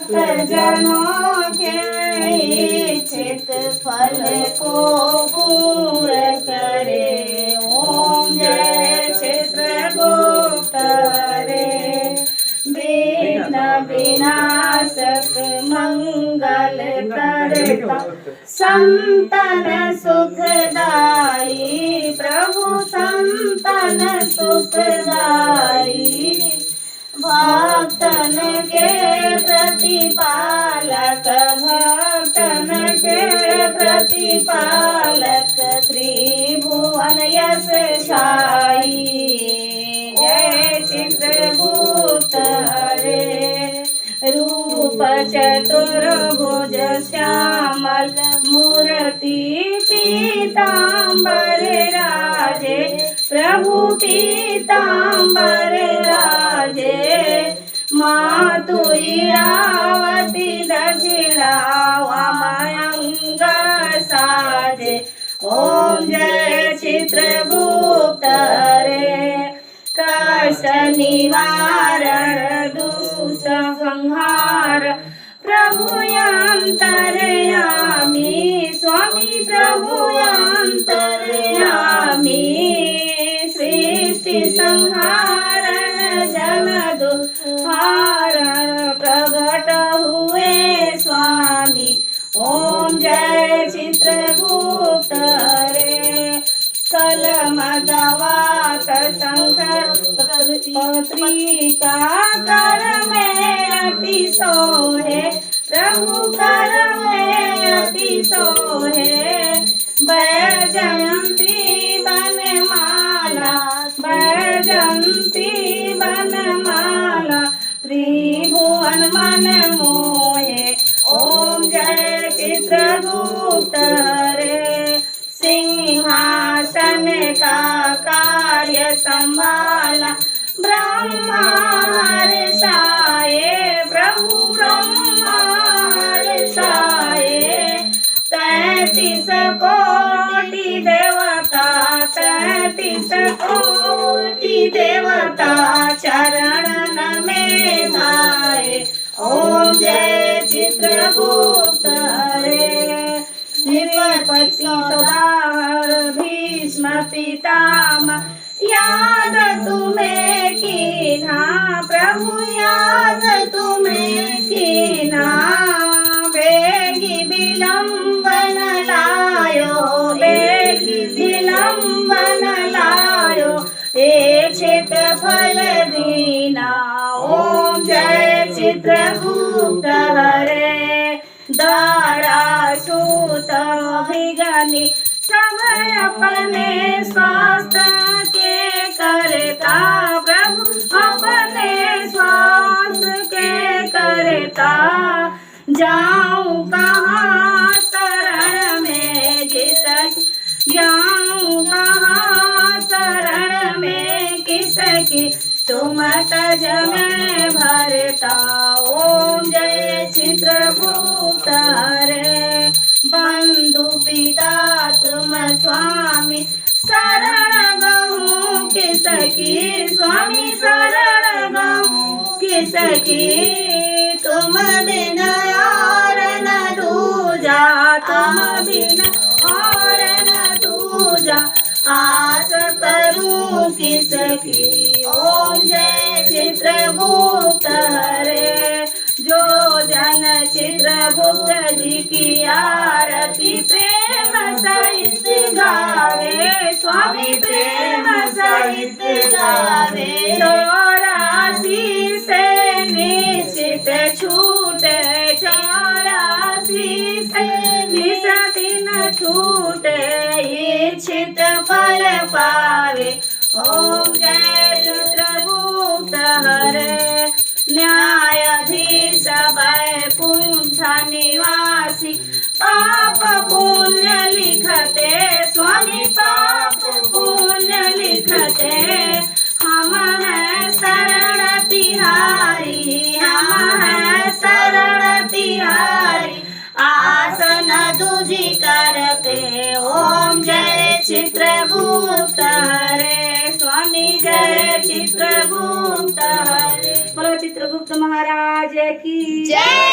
जनों के इच्छित फल को पूर्ण करे। ओम जय चित्रगुप्त हरे। विघ्न विनाशक मंगल करता संतन सुखदाई। प्रभु संतन सुखदाई। भक्तन के प्रतिपालक भक्तन के प्रतिपालक त्रिभुवन यश छाई। जय चित्रगुप्त हरे। रूप चतुर्भुज श्यामल मूर्ति पीतांबर राजे। प्रभु पीतांबर राजे। मातु इरावती दक्षिणा वामयंग साजे। ओम जय चित्रगुप्त हरे। कष्ट निवारण दुष्ट संहार प्रभु अंतर्यामी। स्वामी प्रभु अंतर्यामी। सृष्टि संहारण जन दुहारण प्रगट हुए स्वामी। ओम जय चित्रगुप्त हरे। कलमदवात शंकर पत्रिका कर में अति सोहे। प्रभु कर में अति सोहे। बैजयंती बनमाला बैजयंती बनमाला त्रिभुवन मन मोहे। ओम जय चित्रगुप्त हरे। सिंहासन का कार्य संभाला ब्रह्मा हर्षाये। प्रभु ब्रह्मा हर्षाये। 33 कोटि देवता 33 कोटि देवता चरणन में धाये। ओम जय चित्रगुप्त हरे। निरपति सदाहर भीष्म पितामह याद तुम्हें कीन्हा। प्रभु याद तुम्हें कीन्हा। बेगी विलंबन लायो बेगी विलंबन लायो। इच्छित फल दीना। ओम जय चित्रगुप्त हरे। दारा सूत भिगनी सब अपने स्वास्थ्य के करता। प्रभु अपने स्वास्थ्य के करता। जाऊं कहाँ शरण में जिसकी जाऊं कहाँ शरण में किसकी तुम तज में भरता। ओम जय चित्रगुप्त हरे। बंधु पिता तुम स्वामी शरण गहूँ किसकी। स्वामी शरण गहूँ किसकी। तुम बिना और न दूजा तुम बिना और न दूजा। आस करूं किसकी। ओम जय चित्रगुप्त हरे। जो जन चित्रगुप्त जी की आरती प्रेम सहित गावे। स्वामी प्रेम सहित गावे। 84 से निश्चित छूटे 84 से निश्चित न छूटे। इच्छित फल पावे। ओम जय चित्रगुप्त हरे। न्यायाधीश वैकुंठ निवासी पाप पुण्य लिखते। स्वामी पाप पुण्य लिखते। हम हैं शरण तिहारी हम हैं शरण तिहारी। आसन दूजी करते। ओम जय चित्रगुप्त हरे। स्वामी जय चित्रगुप्त हरे। बोलो चित्रगुप्त महाराज की जय।